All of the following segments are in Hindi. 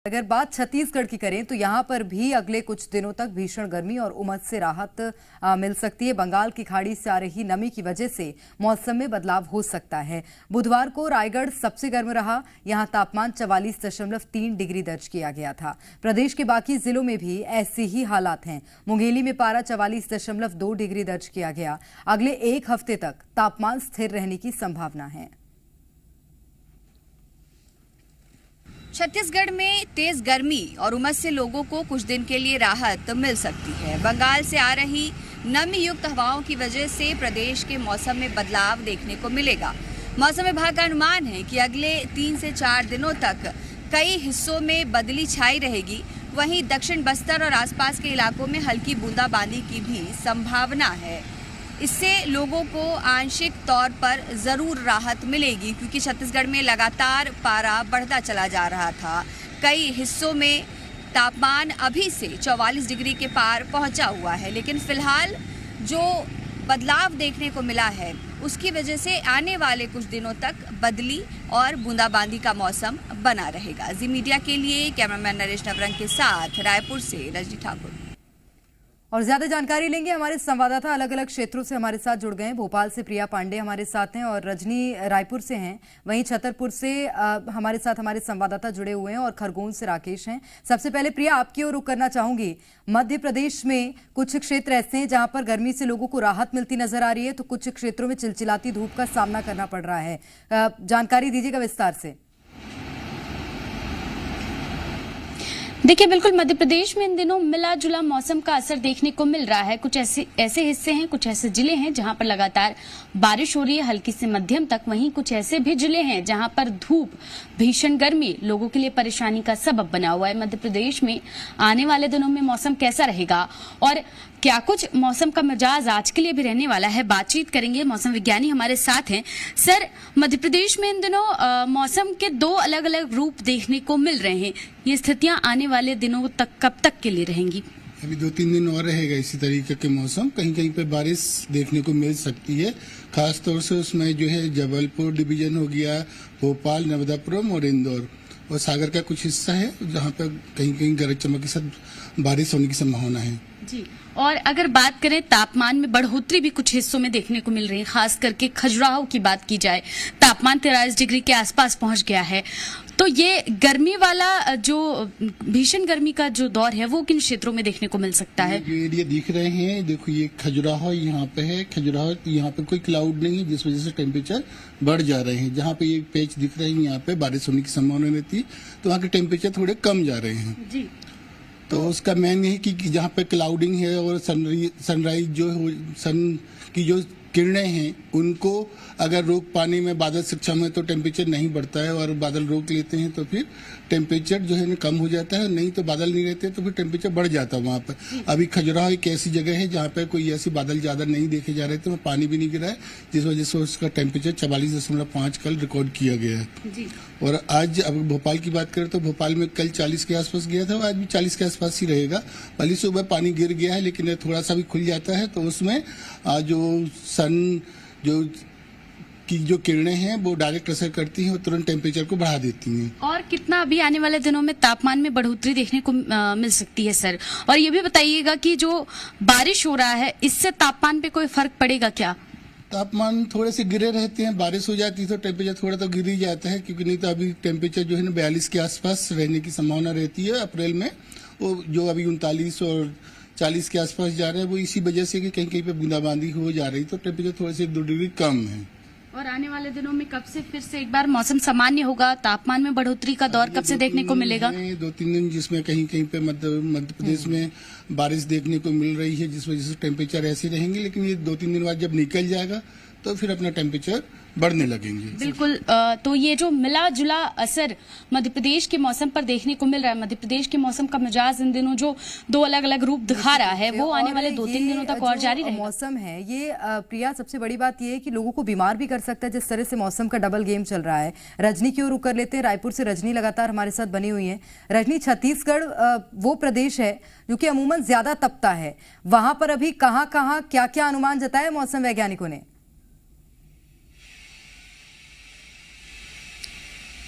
अगर बात छत्तीसगढ़ की करें तो यहां पर भी अगले कुछ दिनों तक भीषण गर्मी और उमस से राहत मिल सकती है। बंगाल की खाड़ी से आ रही नमी की वजह से मौसम में बदलाव हो सकता है। बुधवार को रायगढ़ सबसे गर्म रहा। यहां तापमान 44.3 डिग्री दर्ज किया गया था। प्रदेश के बाकी जिलों में भी ऐसे ही हालात हैं। मुंगेली में पारा 44.2 डिग्री दर्ज किया गया। अगले एक हफ्ते तक तापमान स्थिर रहने की संभावना है। छत्तीसगढ़ में तेज गर्मी और उमस से लोगों को कुछ दिन के लिए राहत मिल सकती है। बंगाल से आ रही नमी युक्त हवाओं की वजह से प्रदेश के मौसम में बदलाव देखने को मिलेगा। मौसम विभाग का अनुमान है कि अगले 3 से 4 दिनों तक कई हिस्सों में बदली छाई रहेगी। वहीं दक्षिण बस्तर और आसपास के इलाकों में हल्की बूंदाबांदी की भी संभावना है। इससे लोगों को आंशिक तौर पर जरूर राहत मिलेगी, क्योंकि छत्तीसगढ़ में लगातार पारा बढ़ता चला जा रहा था। कई हिस्सों में तापमान अभी से 44 डिग्री के पार पहुंचा हुआ है, लेकिन फिलहाल जो बदलाव देखने को मिला है उसकी वजह से आने वाले कुछ दिनों तक बदली और बूंदाबांदी का मौसम बना रहेगा। जी मीडिया के लिए कैमरामैन नरेश नवरंग के साथ रायपुर से रजनी ठाकुर। और ज्यादा जानकारी लेंगे, हमारे संवाददाता अलग अलग क्षेत्रों से हमारे साथ जुड़ गए हैं। भोपाल से प्रिया पांडे हमारे साथ हैं और रजनी रायपुर से हैं। वहीं छतरपुर से हमारे साथ हमारे संवाददाता जुड़े हुए हैं और खरगोन से राकेश हैं। सबसे पहले प्रिया, आपकी ओर रुख करना चाहूंगी। मध्य प्रदेश में कुछ क्षेत्र ऐसे हैं जहां पर गर्मी से लोगों को राहत मिलती नजर आ रही है, तो कुछ क्षेत्रों में चिलचिलाती धूप का सामना करना पड़ रहा है। जानकारी दीजिएगा विस्तार से। देखिए, बिल्कुल मध्य प्रदेश में इन दिनों मिला जुला मौसम का असर देखने को मिल रहा है। कुछ ऐसे हिस्से हैं, कुछ ऐसे जिले हैं जहां पर लगातार बारिश हो रही है, हल्की से मध्यम तक। वहीं कुछ ऐसे भी जिले हैं जहां पर धूप, भीषण गर्मी लोगों के लिए परेशानी का सबब बना हुआ है। मध्य प्रदेश में आने वाले दिनों में मौसम कैसा रहेगा और क्या कुछ मौसम का मिजाज आज के लिए भी रहने वाला है, बातचीत करेंगे। मौसम विज्ञानी हमारे साथ हैं। सर, मध्य प्रदेश में इन दिनों मौसम के 2 अलग अलग रूप देखने को मिल रहे हैं। ये स्थितियां आने वाले दिनों तक कब तक के लिए रहेंगी? अभी 2-3 दिन और रहेगा इसी तरीके के मौसम। कहीं कहीं पे बारिश देखने को मिल सकती है, खास तौर से उसमें जो है जबलपुर डिवीजन हो गया, भोपाल, नर्मदापुरम और इंदौर और सागर का कुछ हिस्सा है जहाँ पर कहीं कहीं गरज चमक के साथ बारिश होने की संभावना है जी। और अगर बात करें तापमान में बढ़ोतरी भी कुछ हिस्सों में देखने को मिल रही है, खास करके खजुराहो की बात की जाए, तापमान 43 डिग्री के आसपास पहुंच गया है। तो ये गर्मी वाला जो भीषण गर्मी का जो दौर है वो किन क्षेत्रों में देखने को मिल सकता है? जो एरिया दिख रहे हैं, देखो ये खजुराहो यहाँ पे है। खजुराहो यहाँ पे कोई क्लाउड नहीं है, जिस वजह से टेम्परेचर बढ़ जा रहे हैं। जहाँ पे ये पेच दिख रहे हैं यहाँ पे बारिश होने की संभावना रहती है, तो वहाँ के टेम्परेचर थोड़े कम जा रहे हैं जी। तो उसका मेन यही कि जहाँ पे क्लाउडिंग है और सनराइज जो सन की जो किरणें हैं उनको अगर रोक पाने में बादल सक्षम है तो टेम्परेचर नहीं बढ़ता है, और बादल रोक लेते हैं तो फिर टेम्परेचर जो है ना कम हो जाता है। नहीं तो बादल नहीं रहते तो फिर टेम्परेचर बढ़ जाता है वहाँ पर। अभी खजुराहो एक ऐसी जगह है जहाँ पर कोई ऐसी बादल ज्यादा नहीं देखे जा रहे थे, पानी भी नहीं गिरा है, जिस वजह से उसका टेम्परेचर 44.5 कल रिकॉर्ड किया गया है जी। और आज अब भोपाल की बात करें तो भोपाल में कल 40 के आसपास गया था, आज भी 40 के आसपास ही रहेगा। पहले सुबह पानी गिर गया है, लेकिन थोड़ा सा भी खुल जाता है तो उसमें जो सन की जो किरणें हैं वो डायरेक्ट असर करती हैं और तुरंत टेम्परेचर को बढ़ा देती हैं। और कितना अभी आने वाले दिनों में तापमान में बढ़ोतरी देखने को मिल सकती है सर? और ये भी बताइएगा कि जो बारिश हो रहा है इससे तापमान पे कोई फर्क पड़ेगा क्या? तापमान थोड़े से गिरे रहते हैं, बारिश हो जाती है तो टेम्परेचर थोड़ा तो गिर ही जाता है, क्योंकि नहीं तो अभी टेम्परेचर जो है ना 42 के आसपास रहने की संभावना रहती है अप्रैल में। वो जो अभी 39 और 40 के आसपास जा रहे हैं वो इसी वजह से कि कहीं कहीं पे बूंदाबांदी हो जा रही, तो टेम्परेचर थोड़े से 2 डिग्री कम है। और आने वाले दिनों में कब से फिर से एक बार मौसम सामान्य होगा? तापमान में बढ़ोतरी का दौर कब से देखने को मिलेगा? 2-3 दिन जिसमें कहीं कहीं पे मध्य प्रदेश में बारिश देखने को मिल रही है, जिस वजह से टेम्परेचर ऐसे रहेंगे, लेकिन ये 2-3 दिन बाद जब निकल जाएगा तो फिर अपना टेम्परेचर बढ़ने लगेंगे। बिल्कुल। तो ये जो मिला जुला असर मध्य प्रदेश के मौसम पर देखने को मिल रहा है, मध्य प्रदेश के मौसम का मिजाज इन दिनों जो 2 अलग अलग रूप दिखा रहा है वो आने वाले 2-3 दिनों तक और जारी रहेगा। मौसम है ये प्रिया, सबसे बड़ी बात ये है कि लोगों को बीमार भी कर सकता है जिस तरह से मौसम का डबल गेम चल रहा है। रजनी की ओर रुक कर लेते हैं। रायपुर से रजनी लगातार हमारे साथ बनी हुई है। रजनी, छत्तीसगढ़ वो प्रदेश है जो कि अमूमन ज्यादा तपता है, वहां पर अभी कहाँ कहाँ क्या क्या अनुमान जताया मौसम वैज्ञानिकों ने?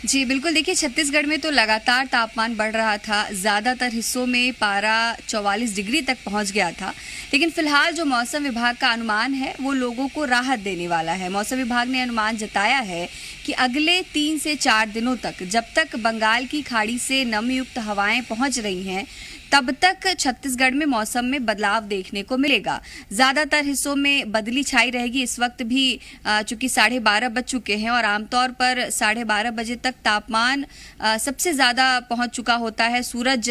जी बिल्कुल, देखिए छत्तीसगढ़ में तो लगातार तापमान बढ़ रहा था। ज़्यादातर हिस्सों में पारा 44 डिग्री तक पहुंच गया था, लेकिन फिलहाल जो मौसम विभाग का अनुमान है वो लोगों को राहत देने वाला है। मौसम विभाग ने अनुमान जताया है कि अगले 3 से 4 दिनों तक, जब तक बंगाल की खाड़ी से नमीयुक्त हवाएं पहुंच रही हैं, तब तक छत्तीसगढ़ में मौसम में बदलाव देखने को मिलेगा। ज़्यादातर हिस्सों में बदली छाई रहेगी। इस वक्त भी चूंकि 12:30 बज चुके हैं और आमतौर पर 12:30 बजे तक तापमान सबसे ज़्यादा पहुंच चुका होता है। सूरज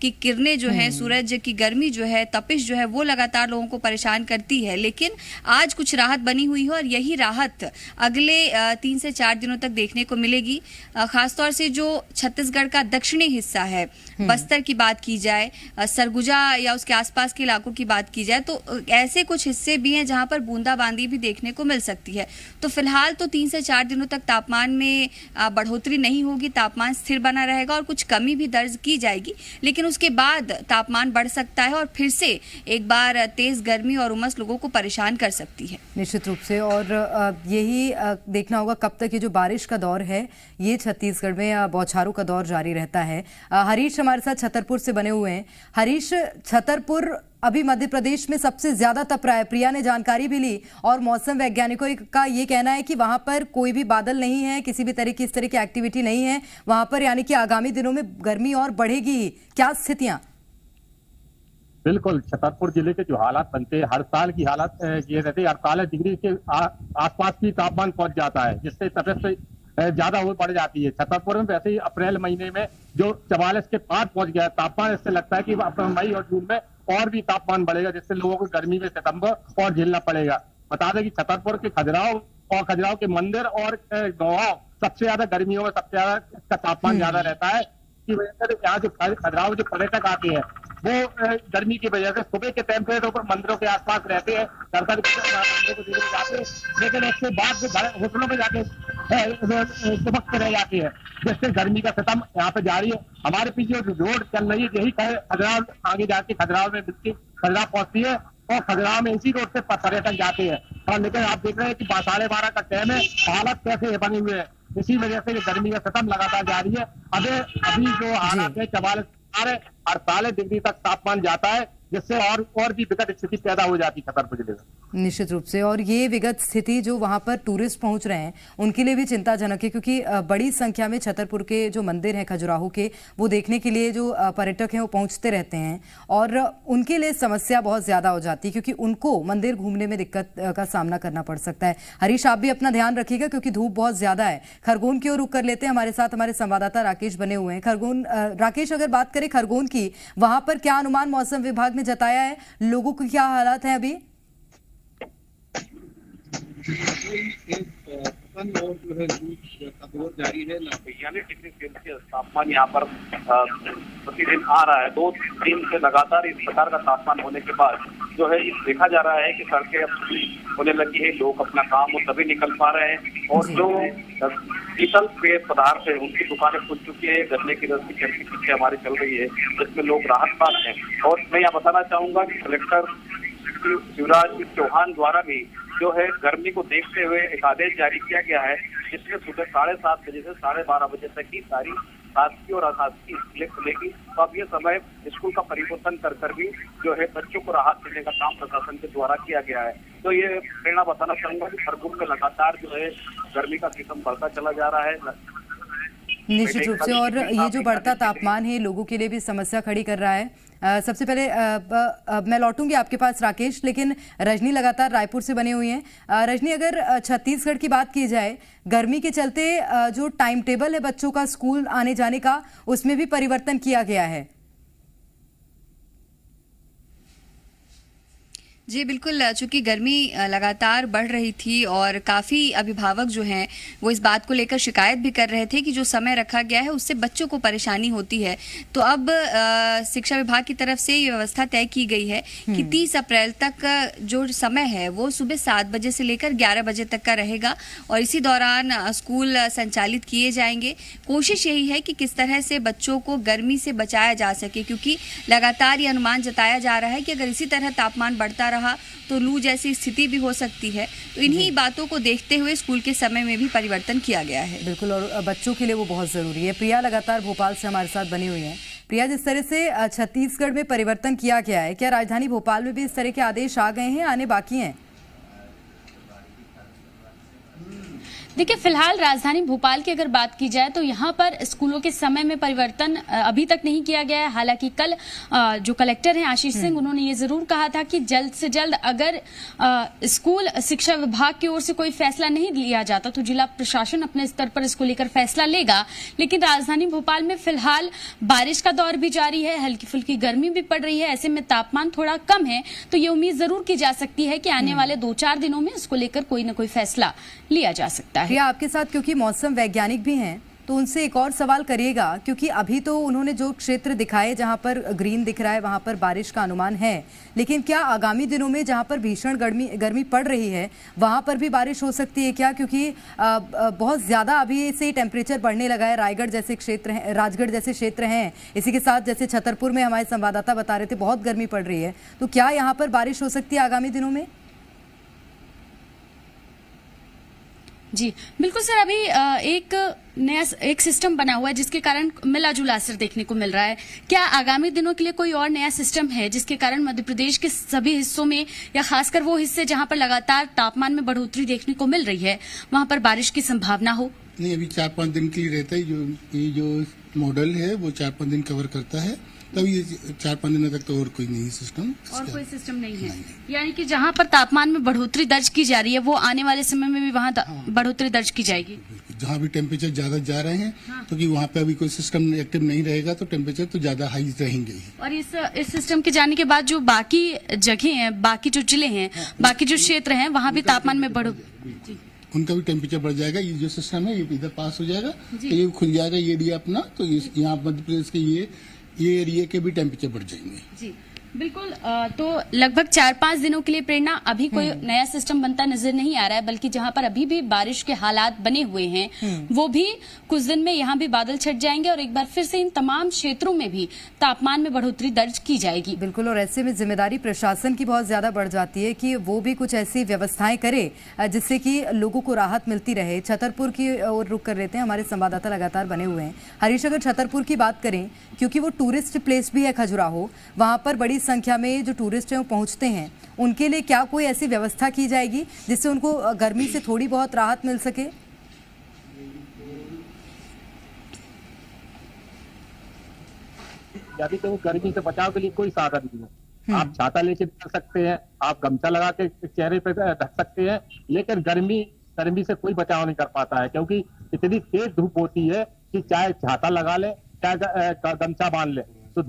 की किरणें जो हैं, सूरज की गर्मी जो है, तपिश जो है, वो लगातार लोगों को परेशान करती है। लेकिन आज कुछ राहत बनी हुई है और यही राहत अगले 3 से 4 दिनों तक देखने को मिलेगी। खासतौर से जो छत्तीसगढ़ का दक्षिणी हिस्सा है, बस्तर की बात की जाए, सरगुजा या उसके आसपास के इलाकों की बात की जाए, तो ऐसे कुछ हिस्से भी हैं जहां पर बूंदाबांदी भी देखने को मिल सकती है। तो फिलहाल तो 3 से 4 दिनों तक तापमान में बढ़ोतरी नहीं होगी, तापमान स्थिर बना रहेगा और कुछ कमी भी दर्ज की जाएगी। लेकिन उसके बाद तापमान बढ़ सकता है और फिर से एक बार तेज गर्मी और उमस लोगों को परेशान कर सकती है। निश्चित रूप से, और यही देखना होगा कब तक ये जो बारिश का दौर है ये छत्तीसगढ़ में बौछारों का दौर जारी रहता है। हरीश हमारे साथ छतरपुर से बने हुए हैं। हरीश, छतरपुर अभी मध्य प्रदेश में सबसे ज्यादा तप रहा है। प्रिया ने जानकारी भी ली और मौसम वैज्ञानिकों का ये कहना है कि वहां पर कोई भी बादल नहीं है, किसी भी तरह की इस तरह की एक्टिविटी नहीं है वहां पर, यानी कि आगामी दिनों में गर्मी और बढ़ेगी ही। क्या स्थितियां? बिल्कुल, छतरपुर जिले के जो हालात बनते हैं, हर साल की हालत ये रहती है, 48 डिग्री के आसपास की तापमान पहुंच जाता है, जिससे तपिश ज्यादा हो बढ़ जाती है। छतरपुर में वैसे ही अप्रैल महीने में जो 44 के पार पहुंच गया तापमान, इससे लगता है कि मई और जून में और भी तापमान बढ़ेगा, जिससे लोगों को गर्मी में सितंबर और झेलना पड़ेगा। बता दें कि छतरपुर के खजुराहो के मंदिर और गाँव सबसे ज्यादा गर्मियों में सबसे ज्यादा इसका तापमान ज्यादा रहता है। की वजह से यहाँ जो खजुराहो जो पर्यटक आते हैं वो गर्मी की वजह से सुबह के टेम्परेचर पर मंदिरों के आसपास रहते हैं, दर्शन मंदिरों को देखने जाते हैं, लेकिन उसके बाद जो होटलों में जाके दुबकते रह जाती है, जिससे गर्मी का सितम यहाँ पे जारी है। हमारे पीछे जो रोड चल रही है यही खजुराहो आगे जाके खजुराहो में खजुराहो पहुंचती है और खजुराहो में इसी रोड से पर्यटक जाते हैं। और लेकिन आप देख रहे हैं कि 12:30 का टाइम है, हालत कैसे बनी हुई है, इसी वजह से गर्मी का सितम लगातार जारी है। अभी जो हालात है 48 डिग्री तक तापमान जाता है, जिससे और भी विकट स्थिति पैदा हो जाती है छतरपुर जिले में। निश्चित रूप से, और ये विगत स्थिति जो वहां पर टूरिस्ट पहुंच रहे हैं उनके लिए भी चिंताजनक है, क्योंकि बड़ी संख्या में छतरपुर के जो मंदिर हैं खजुराहो के, वो देखने के लिए जो पर्यटक हैं वो पहुंचते रहते हैं और उनके लिए समस्या बहुत ज्यादा हो जाती है, क्योंकि उनको मंदिर घूमने में दिक्कत का सामना करना पड़ सकता है। हरीश, आप भी अपना ध्यान रखिएगा क्योंकि धूप बहुत ज्यादा है। खरगोन की ओर रुख कर लेते हैं, हमारे साथ हमारे संवाददाता राकेश बने हुए हैं। खरगोन, राकेश, अगर बात करें खरगोन की, वहां पर क्या अनुमान मौसम विभाग ने जताया है, लोगों की क्या हालात है अभी? और जो है का दौर जारी है। 42 डिग्री सेल्सियस तापमान यहाँ पर प्रतिदिन आ रहा है। 2 दिन से लगातार इस प्रकार का तापमान होने के बाद जो है देखा जा रहा है कि सड़कें अब होने लगी है, लोग अपना काम और तभी निकल पा रहे हैं और जो शीतल पेय पदार्थ है उनकी दुकानें खुल चुकी है। गन्ने की रस की चर्ची पीछे हमारी चल रही है, जिसमें लोग राहत पा रहे हैं। और मैं यहाँ बताना चाहूंगा कि कलेक्टर शिवराज चौहान द्वारा भी जो है गर्मी को देखते हुए एक आदेश जारी किया गया है, जिसमें सुबह 7:30 बजे से 12:30 बजे तक की सारी शासकीय और अशासकीय स्कूलें खुलेगी। तो अब ये समय स्कूल का परिवर्तन कर भी जो है बच्चों को राहत देने का काम प्रशासन के द्वारा किया गया है। तो ये प्रेरणा बताना चाहूंगा कि खरगोन में लगातार जो है गर्मी का सिस्टम बढ़ता चला जा रहा है। निश्चित रूप से, और ये जो बढ़ता तापमान है लोगों के लिए भी समस्या खड़ी कर रहा है। सबसे पहले मैं लौटूंगी आपके पास राकेश, लेकिन रजनी लगातार रायपुर से बनी हुई हैं। रजनी, अगर छत्तीसगढ़ की बात की जाए, गर्मी के चलते जो टाइम टेबल है बच्चों का स्कूल आने जाने का, उसमें भी परिवर्तन किया गया है। जी बिल्कुल, चूंकि गर्मी लगातार बढ़ रही थी और काफ़ी अभिभावक जो हैं वो इस बात को लेकर शिकायत भी कर रहे थे कि जो समय रखा गया है उससे बच्चों को परेशानी होती है। तो अब शिक्षा विभाग की तरफ से ये व्यवस्था तय की गई है कि 30 अप्रैल तक जो समय है वो सुबह 7 बजे से लेकर 11 बजे तक का रहेगा और इसी दौरान स्कूल संचालित किए जाएंगे। कोशिश यही है कि किस तरह से बच्चों को गर्मी से बचाया जा सके, क्योंकि लगातार ये अनुमान जताया जा रहा है कि अगर इसी तरह तापमान बढ़ता रहा तो लू जैसी स्थिति भी हो सकती है। तो इन्हीं बातों को देखते हुए स्कूल के समय में भी परिवर्तन किया गया है। बिल्कुल, और बच्चों के लिए वो बहुत जरूरी है। प्रिया लगातार भोपाल से हमारे साथ बनी हुई है। प्रिया, जिस तरह से छत्तीसगढ़ में परिवर्तन किया गया है, क्या राजधानी भोपाल में भी इस तरह के आदेश आ गए हैं, आने बाकी हैं? देखिए, फिलहाल राजधानी भोपाल की अगर बात की जाए तो यहाँ पर स्कूलों के समय में परिवर्तन अभी तक नहीं किया गया है। हालांकि कल जो कलेक्टर हैं आशीष सिंह, उन्होंने ये जरूर कहा था कि जल्द से जल्द अगर स्कूल शिक्षा विभाग की ओर से कोई फैसला नहीं लिया जाता तो जिला प्रशासन अपने स्तर पर इसको लेकर फैसला लेगा। लेकिन राजधानी भोपाल में फिलहाल बारिश का दौर भी जारी है, हल्की फुल्की गर्मी भी पड़ रही है, ऐसे में तापमान थोड़ा कम है। तो ये उम्मीद जरूर की जा सकती है कि आने वाले 2-4 दिनों में इसको लेकर कोई न कोई फैसला लिया जा सकता है। प्रिया, आपके साथ क्योंकि मौसम वैज्ञानिक भी हैं तो उनसे एक और सवाल करिएगा, क्योंकि अभी तो उन्होंने जो क्षेत्र दिखाए जहां पर ग्रीन दिख रहा है वहां पर बारिश का अनुमान है, लेकिन क्या आगामी दिनों में जहां पर भीषण गर्मी पड़ रही है वहां पर भी बारिश हो सकती है क्या? क्योंकि बहुत ज्यादा अभी से टेम्परेचर बढ़ने लगा है। रायगढ़ जैसे क्षेत्र हैं, राजगढ़ जैसे क्षेत्र हैं, इसी के साथ जैसे छतरपुर में हमारे संवाददाता बता रहे थे बहुत गर्मी पड़ रही है, तो क्या यहाँ पर बारिश हो सकती है आगामी दिनों में? जी बिल्कुल सर, अभी एक सिस्टम बना हुआ है जिसके कारण मिला जुला असर देखने को मिल रहा है। क्या आगामी दिनों के लिए कोई और नया सिस्टम है जिसके कारण मध्य प्रदेश के सभी हिस्सों में या खासकर वो हिस्से जहां पर लगातार तापमान में बढ़ोतरी देखने को मिल रही है वहां पर बारिश की संभावना हो? नहीं, अभी 4-5 दिन के लिए रहता है। ये जो मॉडल है वो 4-5 दिन कवर करता है, तब ये 4-5 दिनों तक तो और कोई नहीं सिस्टम, और कोई सिस्टम नहीं है। यानी कि जहां पर तापमान में बढ़ोतरी दर्ज की जा रही है वो आने वाले समय में भी वहां बढ़ोतरी दर्ज की जाएगी। जहां भी टेम्परेचर ज्यादा जा रहे हैं क्योंकि वहां पे अभी कोई सिस्टम एक्टिव नहीं रहेगा तो टेम्परेचर तो ज्यादा हाई रहेंगे। और इस सिस्टम के जाने के बाद जो बाकी जगह हैं, बाकी जो जिले हैं, बाकी जो क्षेत्र हैं वहां भी तापमान में बढ़ोतरी, उनका भी टेम्परेचर बढ़ जाएगा। ये जो सिस्टम है ये इधर पास हो जाएगा तो ये खुल जाएगा ये एरिया अपना, तो यहाँ मध्य प्रदेश के ये एरिया के भी टेम्परेचर बढ़ जाएंगे। जी बिल्कुल। तो लगभग 4-5 दिनों के लिए प्रेरणा अभी कोई नया सिस्टम बनता नजर नहीं आ रहा है, बल्कि जहां पर अभी भी बारिश के हालात बने हुए हैं वो भी कुछ दिन में यहाँ भी बादल छट जाएंगे और एक बार फिर से इन तमाम क्षेत्रों में भी तापमान में बढ़ोतरी दर्ज की जाएगी। बिल्कुल, और ऐसे में जिम्मेदारी प्रशासन की बहुत ज्यादा बढ़ जाती है कि वो भी कुछ ऐसी व्यवस्थाएं करे जिससे कि लोगों को राहत मिलती रहे। छतरपुर की ओर रुक कर लेते हैं, हमारे संवाददाता लगातार बने हुए हैं। हरीश, अगर छतरपुर की बात करें, क्योंकि वो टूरिस्ट प्लेस भी है खजुराहो, वहां पर बड़ी संख्या में जो टूरिस्ट हैं वो पहुंचते हैं, उनके लिए क्या कोई ऐसी व्यवस्था की जाएगी जिससे उनको गर्मी से थोड़ी बहुत राहत मिल सके? यदि तो गर्मी से बचाव के लिए कोई साधन नहीं है, आप छाता लेके चल सकते हैं, आप गमछा लगा के चेहरे पे ढक सकते हैं, लेकिन गर्मी से कोई बचाव नहीं कर पाता है, क्योंकि इतनी तेज धूप होती है कि चाहे छाता लगा ले चाहे गमछा बांध ले तो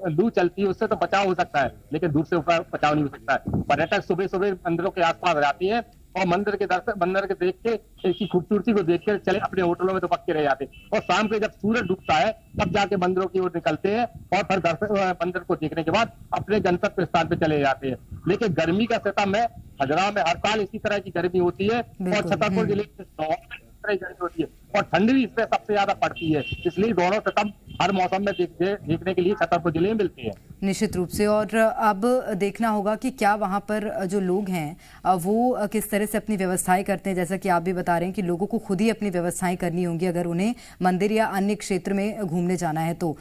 लू चलती है, उससे तो बचाव हो सकता है लेकिन धूप से ऊपर बचाव नहीं हो सकता है। पर्यटक सुबह सुबह मंदिरों के आसपास जाती है और मंदिर के देख के इसकी खूबसूरती को देख के चले अपने होटलों में तो पक्के रह जाते, और शाम के जब सूरज डूबता है तब जाके मंदिरों की ओर निकलते हैं और फिर मंदिर को देखने के बाद अपने गंतव्य स्थान पे चले जाते हैं। लेकिन गर्मी का सितम है, खजुराहो में हर साल इसी तरह की गर्मी होती है और छतरपुर जिले में गर्मी होती है और ठंडी भी इसमें सबसे ज्यादा पड़ती है, इसलिए दोनों सितम हर मौसम में देखने के लिए छतरपुर जिले में मिलती है। निश्चित रूप से, और अब देखना होगा कि क्या वहां पर जो लोग हैं वो किस तरह से अपनी व्यवस्थाएं करते हैं। जैसा कि आप भी बता रहे हैं कि लोगों को खुद ही अपनी व्यवस्थाएं करनी होंगी अगर उन्हें मंदिर या अन्य क्षेत्र में घूमने जाना है तो।